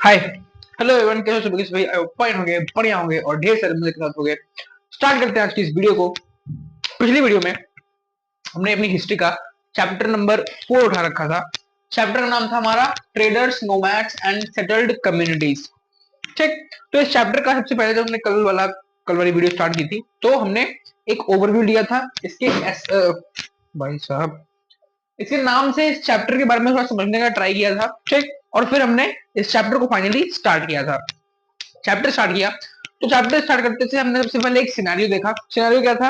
Hi hello everyone, कैसे हो सभी भाई? फाइन होंगे, बढ़िया होंगे और ढेर सारे मजे के साथ होंगे। स्टार्ट करते हैं आज की इस वीडियो को। पिछली वीडियो में हमने अपनी हिस्ट्री का चैप्टर नंबर 4 उठा रखा था। चैप्टर का नाम था हमारा traders, nomads and settled communities. ठीक, तो इस चैप्टर का सबसे पहले जब हमने कल वाली वीडियो स्टार्ट की थी तो हमने एक ओवरव्यू लिया था इसके भाई साहब, इसके नाम से इस चैप्टर के बारे में थोड़ा समझने का ट्राई किया था। ठीक, और फिर हमने इस चैप्टर को फाइनली स्टार्ट किया था। चैप्टर स्टार्ट किया तो चैप्टर स्टार्ट करते से हमने सबसे पहले एक सिनेरियो देखा। सिनेरियो क्या था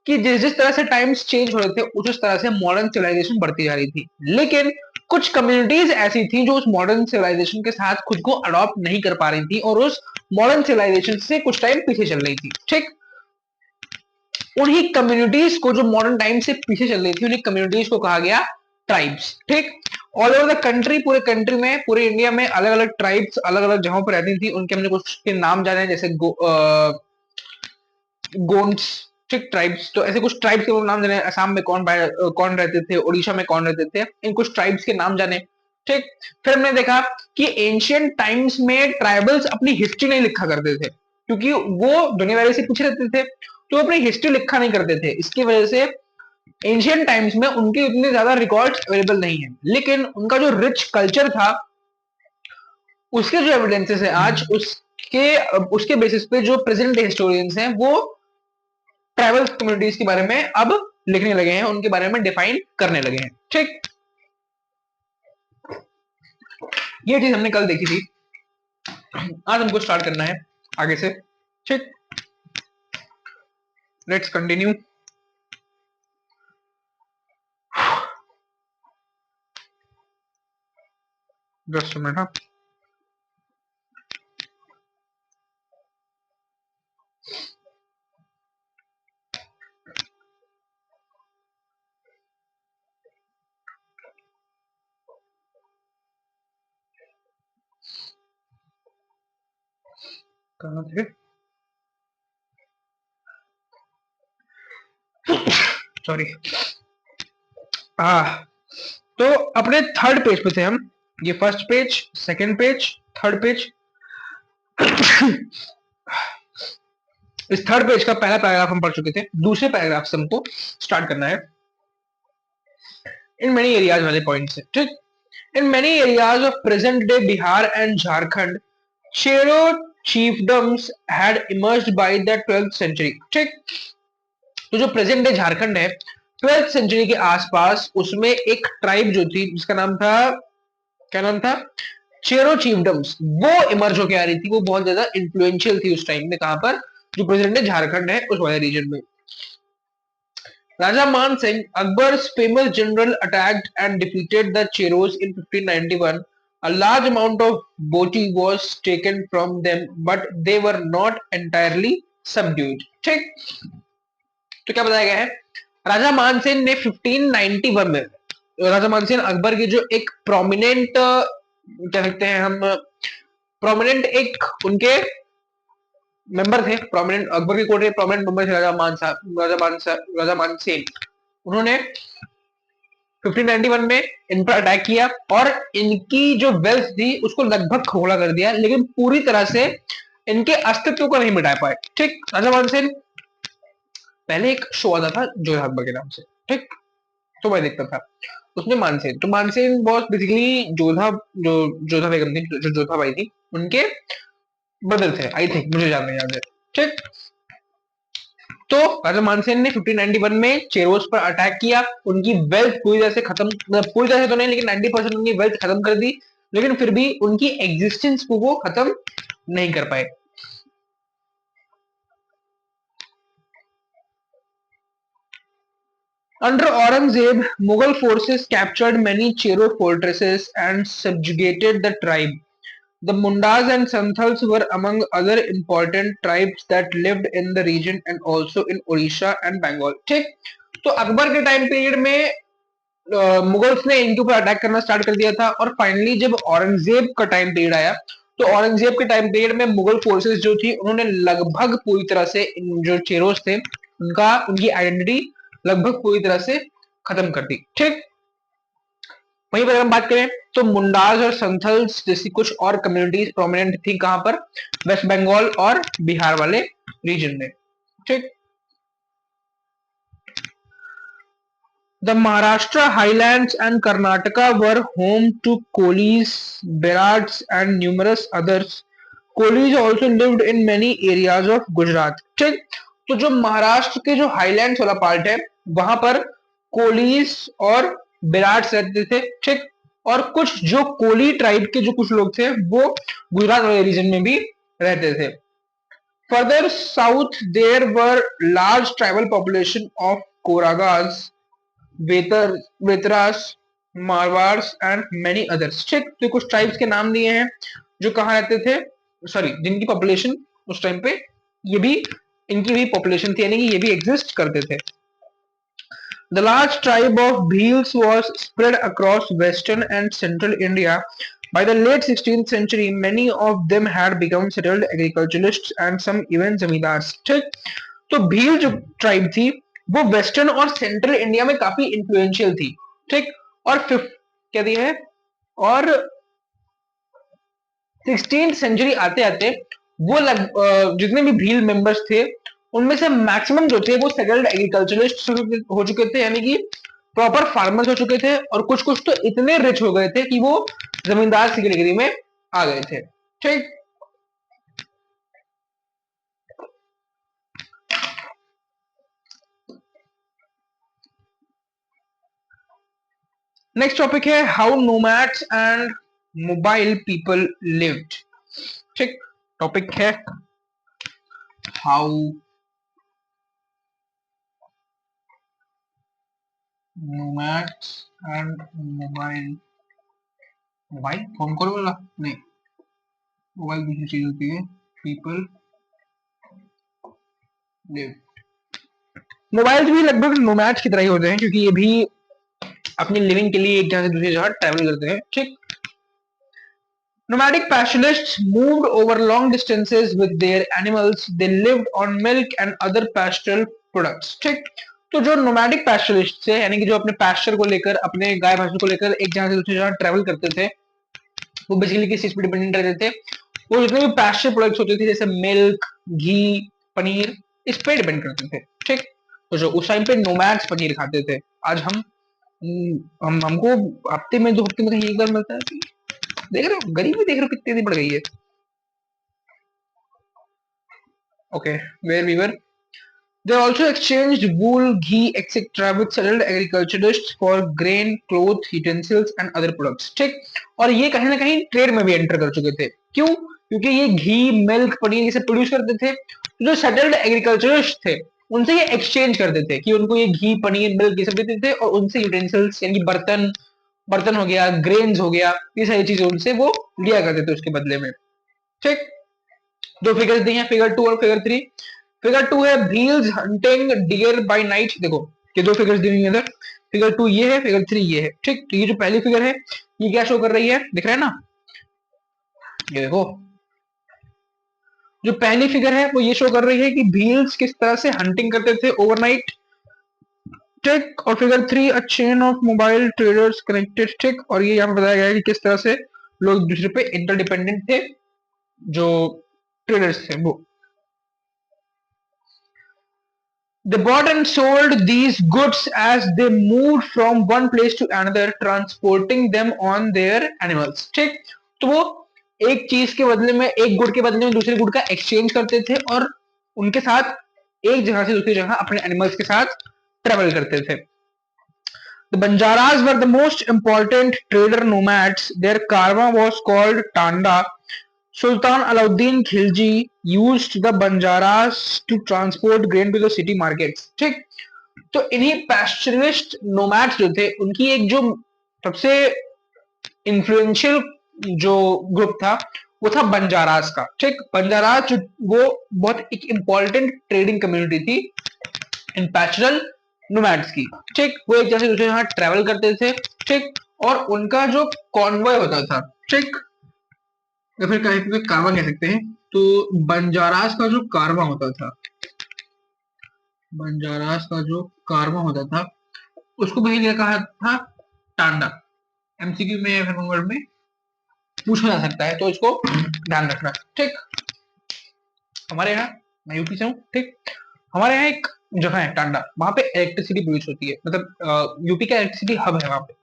कि जिस जिस तरह से टाइम्स चेंज हो रहे थे उस उस तरह से मॉडर्न सिविलाइजेशन बढ़ती जा रही थी, लेकिन कुछ कम्युनिटीज ऐसी थी जो उस मॉडर्न सिविलाइजेशन के साथ खुद को अडॉप्ट नहीं कर पा रही थी और उस मॉडर्न सिविलाइजेशन से कुछ टाइम पीछे चल रही थी। ठीक, उन्हीं कम्युनिटीज को जो मॉडर्न टाइम से पीछे चल रही थी उन्हीं कम्युनिटीज को कहा गया ट्राइब्स। ठीक, ऑल ओवर द कंट्री, पूरे कंट्री में, पूरे इंडिया में अलग अलग ट्राइब्स अलग अलग जगहों पर रहती थी। उनके हमने कुछ के नाम जाने, जैसे गोंड्स। ठीक, ट्राइब्स, तो ऐसे कुछ ट्राइब्स के नाम जाने। असम में कौन रहते थे, उड़ीसा में कौन रहते थे, इन कुछ ट्राइब्स के नाम जाने। ठीक, फिर हमने देखा कि एंशियंट टाइम्स में ट्राइबल्स अपनी हिस्ट्री नहीं लिखा करते थे क्योंकि वो दुनियादारी से पीछे रहते थे, तो अपनी हिस्ट्री लिखा नहीं करते थे। इसकी वजह से एंशियंट टाइम्स में उनके उतने ज्यादा रिकॉर्ड्स अवेलेबल नहीं है, लेकिन उनका जो रिच कल्चर था उसके जो एविडेंसेस है आज, उसके बेसिस पे जो प्रेजेंट डे हिस्टोरियंस हैं वो ट्राइबल कम्युनिटीज के बारे में अब लिखने लगे हैं, उनके बारे में डिफाइन करने लगे हैं। ठीक, ये चीज हमने कल देखी थी, आज हमको स्टार्ट करना है आगे से। ठीक, लेट्स कंटिन्यू। Just minute. हाँ, कहाँ थे? सॉरी। तो अपने थर्ड पेज पे थे हम। ये first page, second page, third page. इस थर्ड पेज का पहला पैराग्राफ हम पढ़ चुके थे, दूसरे पैराग्राफ से हमको स्टार्ट करना है। इन मेनी एरियाज वाले पॉइंट से। ठीक, in many areas of present day Bihar and Jharkhand, Chero chiefdoms had emerged by the 12th century। ठीक, तो जो प्रेजेंट डे झारखंड है 12th सेंचुरी के आसपास, उसमें एक ट्राइब जो थी जिसका नाम था, क्या नाम था, चेरो चीफडम्स, वो इमर्ज होकर आ रही थी। वो बहुत ज्यादा इन्फ्लुएंशियल थी उस टाइम में। कहां पर? जो प्रेजेंट डे झारखंड है उस वाले रीजन में। Raja Man Singh, Akbar's famous general, attacked and defeated the Cheros in 1591. A large amount of booty was taken from them, but they were not entirely subdued। ठीक, तो क्या बताया गया है? राजा मानसेन ने 1591 में, राजा मानसेन अकबर के जो एक प्रोमिनेंट, क्या कहते हैं हम, प्रोमिनेंट एक उनके मेंबर थे, प्रोमिनेंट अकबर के कोर्ट के प्रोमिनेंट मेंबर थे राजा मानसेन। उन्होंने 1591 में इन पर अटैक किया और इनकी जो वेल्थ थी उसको लगभग खोखला कर दिया, लेकिन पूरी तरह से इनके अस्तित्व को नहीं मिटा पाए। ठीक, राजा मानसेन, पहले एक शो आता था जोधा अकबर के नाम से। ठीक, तो मैं देखता था उसमें मानसेन, तो मानसेन बहुत बेसिकली जोधा बेगम थी, जो जोधा बाई थी, उनके ब्रदर थे, आई थिंक, मुझे याद है। ठीक, तो राजा मानसेन ने 1591 में चेरोस पर अटैक किया, उनकी वेल्थ पूरी तरह से खत्म, मतलब पूरी तरह से तो नहीं, लेकिन 90% उनकी वेल्थ खत्म कर दी, लेकिन फिर भी उनकी एग्जिस्टेंस को वो खत्म नहीं कर पाए। Under Aurangzeb, Mughal forces captured many Chero fortresses and subjugated the tribe. The Mundas and Santals were among other important tribes that lived in the region and also in Odisha and Bengal। ठीक, तो अकबर के time period में Mughals ने इनके ऊपर attack करना start कर दिया था, और फाइनली जब औरंगजेब का टाइम पीरियड आया तो औरंगजेब के टाइम पीरियड में मुगल फोर्सेस जो थी उन्होंने लगभग पूरी तरह से जो चेरोस थे उनकी आइडेंटिटी लगभग पूरी तरह से खत्म कर दी। ठीक, वहीं पर अगर हम बात करें तो मुंडाज और संथल्स जैसी कुछ और कम्युनिटीज प्रोमिनेंट थी कहां पर, वेस्ट बंगाल और बिहार वाले रीजन में। ठीक। The Maharashtra Highlands and Karnataka were home to Kolis, Berats and numerous others. Kolis also lived in many areas of Gujarat. ठीक। तो जो महाराष्ट्र के जो हाईलैंड्स वाला पार्ट है वहां पर कोलीस और बिराट्स रहते थे। ठीक। और कुछ जो कोली ट्राइब के जो कुछ लोग थे वो गुजरात वाले रीजन में भी रहते थे। Further south there were large tribal population of Koragas, वेतरास, मारवाड़ एंड मेनी अदर्स। ठीक। तो कुछ ट्राइब्स के नाम दिए हैं जो कहाँ रहते थे, सॉरी जिनकी पॉपुलेशन उस टाइम पे ये भी इनकी भी पॉपुलेशन थी, यानी कि ये भी एग्जिस्ट करते थे। The large tribe of Bhils was spread across western and central India. By the late 16th century, many of them had become settled agriculturalists and some even zamindars. ठीक। तो भील जो ट्राइब थी वो वेस्टर्न और central India में काफी influential थी। ठीक। और फिफ्थ क्या दिया है, और 16th सेंचुरी आते आते वो जितने भी भील मेंबर्स थे उनमें से मैक्सिमम जो थे वो सेटल्ड एग्रीकल्चरिस्ट हो चुके थे, यानी कि प्रॉपर फार्मर्स हो चुके थे, और कुछ कुछ तो इतने रिच हो गए थे कि वो जमींदार की कैटेगरी में आ गए थे। ठीक। नेक्स्ट टॉपिक है how nomads and mobile people lived. ठीक। टॉपिक है how nomads and mobile, mobile phone call वाला नहीं, मोबाइल दूसरी चीज होती है, पीपल लिव। मोबाइल भी लगभग नोमैड्स की तरह ही होते हैं क्योंकि ये भी अपनी लिविंग के लिए एक जगह से दूसरी जगह ट्रैवल करते हैं। ठीक। Nomadic pastoralists moved over long distances with their animals. They lived on milk and other pastoral products. ठीक। तो जो नोमैडिक पैस्टरलिस्ट थे, यानी कि जो अपने पैस्चर को लेकर, अपने गाय भैंसों को लेकर एक जगह से दूसरी जगह ट्रैवल करते थे, वो बेसिकली किस चीज पर डिपेंडेंट रहते थे, वो जितने भी पैस्चर प्रोडक्ट्स होते थे जैसे मिल्क, घी, पनीर, इस पे डिपेंड करते थे। ठीक। तो जो उस टाइम पे नोमैड्स पनीर खाते थे, आज हम हमको हफ्ते में 2 हफ्ते में कहीं एक बार मिलता है। देख रहे हो गरीबी, देख रहे हो कितनी बढ़ गई है। Okay, where we were, they also exchanged wool, ghee, etc. with settled agriculturists for grain, cloth, utensils and other products. ठीक। और ये कहीं ना कहीं ट्रेड में भी एंटर कर चुके थे। क्यों? क्योंकि ये घी, मिल्क, पनीर ये सब प्रोड्यूस करते थे, तो जो सेटल्ड एग्रीकल्चरिस्ट थे उनसे ये एक्सचेंज करते थे कि उनको ये घी, पनीर, मिल्क ये सब देते थे, और उनसे यूटेंसिल्स यानी बर्तन, बर्तन हो गया, ग्रेन्स हो गया, ये सारी चीजें उनसे वो लिया करते थे उसके बदले में। ठीक। दो फिगर्स दी हैं, फिगर 2 और फिगर 3। फिगर 2 है Bhils hunting deer by night. देखो ये दो फिगर्स दी हुई है इधर, फिगर 2 ये है, फिगर 3 ये है। ठीक। तो ये जो पहली फिगर है ये क्या शो कर रही है, दिख रहा है ना, ये देखो जो पहली फिगर है वो ये शो कर रही है कि भील्स किस तरह से हंटिंग करते थे ओवरनाइट। ठीक। और figure 3 a chain of mobile traders connected. ठीक। और ये यहाँ पे बताया गया है कि किस तरह से लोग एक दूसरे पे इंटरडिपेंडेंट थे, जो ट्रेडर्स थे वो। They bought and sold these goods as they moved from one place to another, transporting them on their animals. ठीक। तो वो एक चीज के बदले में, एक गुड के बदले में दूसरे गुड का एक्सचेंज करते थे, और उनके साथ एक जगह से दूसरी जगह अपने एनिमल्स के साथ ट्रेवल करते थे। The Banjaras were the most important trader nomads. Their karma was called Tanda. Sultan Alauddin Khilji used the Banjaras to transport grain to the city markets. ठीक। तो इन्हीं पैस्चरिस्ट नोमैड्स जो थे उनकी एक जो सबसे इंफ्लुएंशियल जो ग्रुप था वो था बंजारास का। ठीक। बंजारास जो वो बहुत एक इंपॉर्टेंट ट्रेडिंग कम्युनिटी थी इन पैस्चरल नोमैड्स की। ठीक। वो एक जगह से दूसरे जगह ट्रेवल करते थे। ठीक। और उनका जो कॉन्वॉय होता था, ठीक, या फिर कारवा कह सकते हैं, तो बंजारास का जो कारवा होता था, बंजारास का जो कारवा होता था उसको पहले क्या कहा था, टांडा। एमसीक्यू में या फिर वर्ड में पूछा जा सकता है, तो इसको ध्यान रखना। ठीक, हमारे यहाँ, मैं यूपी से हूँ, ठीक, हमारे यहाँ एक जगह है टांडा, वहां पे इलेक्ट्रिसिटी प्रोड्यूस होती है, मतलब यूपी का इलेक्ट्रिसिटी हब है वहां पे,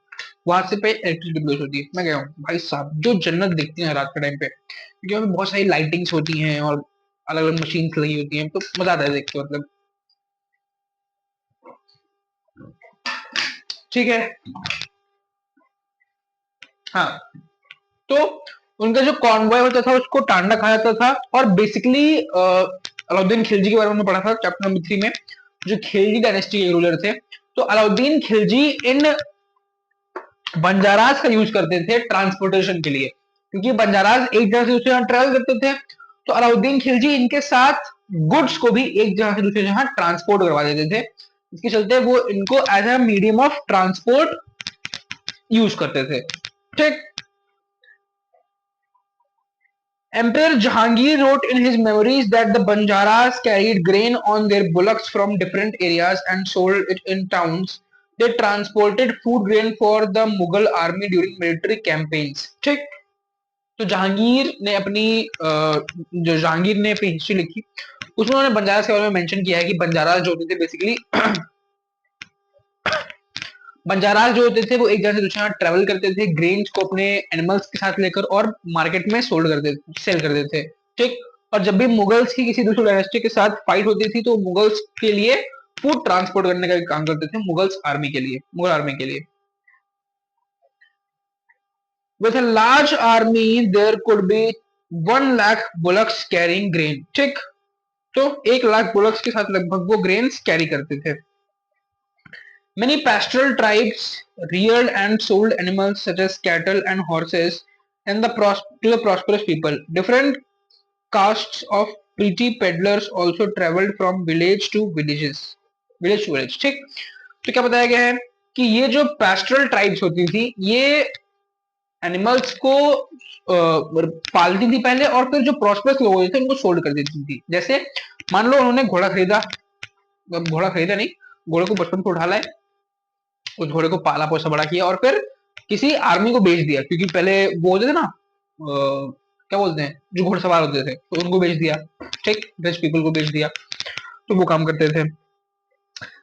वहां से पे इलेक्ट्रिसिटी प्रोड्यूस होती है। मैं गया हूँ भाई साहब, जो जन्नत दिखती है रात के टाइम पे, क्योंकि वहाँ पे बहुत सारी लाइटिंग्स होती हैं और अलग अलग मशीन लगी होती हैं, तो मजा आता है देख के, मतलब। ठीक है, हाँ, तो उनका जो कॉन्वॉय होता था उसको टांडा कहा जाता था। और बेसिकली अलाउद्दीन खिलजी के बारे में पढ़ा था चैप्टर नंबर 3 में, जो खिलजी डायनेस्टी के रूलर थे। तो अलाउद्दीन खिलजी इन बंजारास का यूज करते थे ट्रांसपोर्टेशन के लिए, क्योंकि बंजारास एक जगह से दूसरी जगह ट्रेवल करते थे, तो अलाउद्दीन खिलजी इनके साथ गुड्स को भी एक जगह से दूसरी जगह ट्रांसपोर्ट करवा देते थे। इसके चलते वो इनको as a medium of transport use करते थे। ठीक, Emperor Jahangir wrote in his memories that the Banjaras carried grain on their bullocks from different areas and sold it in towns. They transported food grain for the Mughal army during military campaigns. ठीक, तो जहांगीर ने अपनी जो जहांगीर ने अपनी history लिखी, उसमें उन्होंने बंजारास के बारे में मेंशन किया है कि बंजारास जो होते थे बेसिकली बंजारास जो होते थे वो एक जगह से दूसरी जगह ट्रेवल करते थे ग्रेन्स को अपने एनिमल्स के साथ लेकर, और मार्केट में सोल्ड करते सेल करते थे। ठीक, और जब भी मुगल्स की किसी दूसरी डायनेस्टी के साथ फाइट होती थी, तो मुगल्स के लिए फूड ट्रांसपोर्ट करने का भी काम करते थे, मुगल्स आर्मी के लिए, मुगल आर्मी के लिए। With a large army there could be 1 lakh bullocks carrying grain. ठीक, तो 1 लाख बुलक्स के साथ लगभग वो ग्रेन्स कैरी करते थे। Many pastoral tribes reared and sold animals such as cattle and horses and to the prosperous people. Different castes of pretty peddlers also traveled from village to villages, village to village। ठीक, तो क्या बताया गया है कि ये जो pastoral tribes होती थी, ये एनिमल्स को पालती थी पहले, और फिर जो प्रॉस्परस लोग होते थे उनको सोल्ड कर देती थी। जैसे मान लो उन्होंने घोड़ा खरीदा, घोड़ा खरीदा नहीं, घोड़े को बचपन से उठा लाए, उस घोड़े को पाला पोसा बड़ा किया, और फिर किसी आर्मी को बेच दिया, क्योंकि पहले वो होते थे ना, क्या बोलते हैं, जो घुड़सवार होते थे, तो उनको बेच दिया। ठीक, रिच पीपल को बेच दिया, तो वो काम करते थे।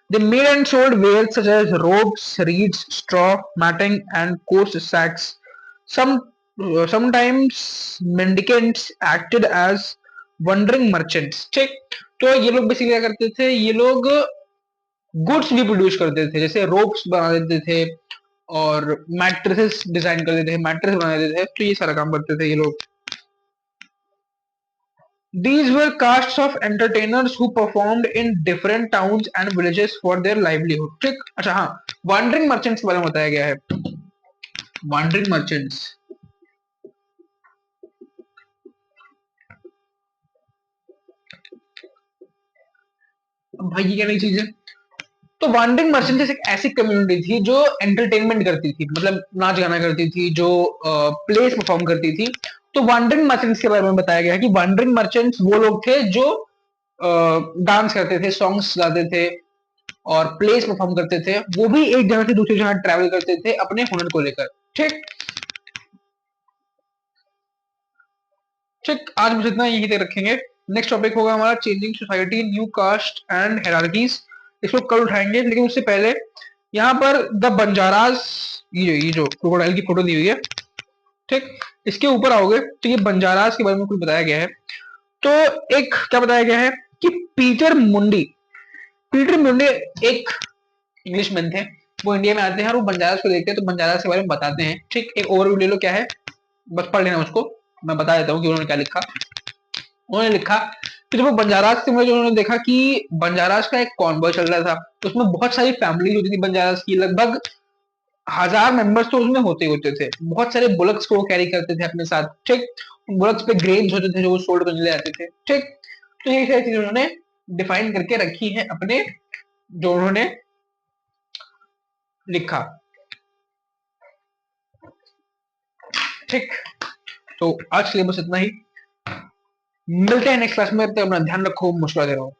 They made and sold wares such as ropes, reeds, straw, matting, and coarse sacks. Sometimes mendicants acted as wandering merchants। ठीक, तो ये लोग बेसिकली क्या करते थे, ये लोग गुड्स भी प्रोड्यूस करते थे, जैसे रोप्स बना देते थे और मैट्रेसेस डिजाइन कर देते थे, मैट्रेस बना देते थे, तो ये सारा काम करते थे ये लोग। These were castes of entertainers who performed in different towns and villages for their livelihood। ठीक, अच्छा, हाँ, वॉन्डरिंग मर्चेंट्स के बारे में बताया गया है। वॉन्डरिंग मर्चेंट्स, भाई ये क्या नई चीज है। तो वॉन्डरिंग मर्चेंट्स एक ऐसी कम्युनिटी थी जो एंटरटेनमेंट करती थी, मतलब नाच गाना करती थी, जो प्लेस परफॉर्म करती थी। तो वॉन्डरिंग मर्चेंट्स के बारे में बताया गया है कि वॉन्डरिंग मर्चेंट्स वो लोग थे जो डांस करते थे, सॉन्ग्स गाते थे और प्लेस परफॉर्म करते थे, वो भी एक जगह से दूसरी जगह ट्रैवल करते थे अपने हुनर को लेकर। ठीक, ठीक, आज बस इतना, यही तक रखेंगे। नेक्स्ट टॉपिक होगा हमारा changing society, new caste and hierarchies. इसको कल उठाएंगे, लेकिन उससे पहले यहाँ पर द बंजारास, ये जो क्रोकोडाइल की फोटो दी हुई है, ठीक, इसके ऊपर आओगे तो ये बंजारास के बारे में कुछ बताया गया है। तो एक क्या बताया गया है कि पीटर मुंडी एक इंग्लिश मैन थे, वो इंडिया में आते हैं और वो बंजारास को देखते हैं, तो बंजारास के बारे में बताते हैं। ठीक, एक ओवरव्यू ले लो क्या है, बस पढ़ लेना उसको, मैं बता देता हूँ कि उन्होंने क्या लिखा। उन्होंने लिखा कि जब वो बंजारास के मुझे उन्होंने देखा कि बंजारास का एक कॉन्वॉय चल रहा था, उसमें बहुत सारी फैमिली होती थी बंजारास की, लगभग 1000 मेंबर्स तो उसमें होते थे। बहुत सारे बुलक्स को कैरी करते थे अपने साथ। ठीक, बुलक्स पे ग्रेन्स होते थे जो वो सोल्ड करने ले आते थे। ठीक, तो ये सारी चीजें उन्होंने डिफाइन करके रखी है अपने, जो उन्होंने लिखा। ठीक, तो आज के लिए बस इतना ही, मिलते हैं नेक्स्ट क्लास में, तब तक अपना ध्यान रखो, मुस्कुराते रहो।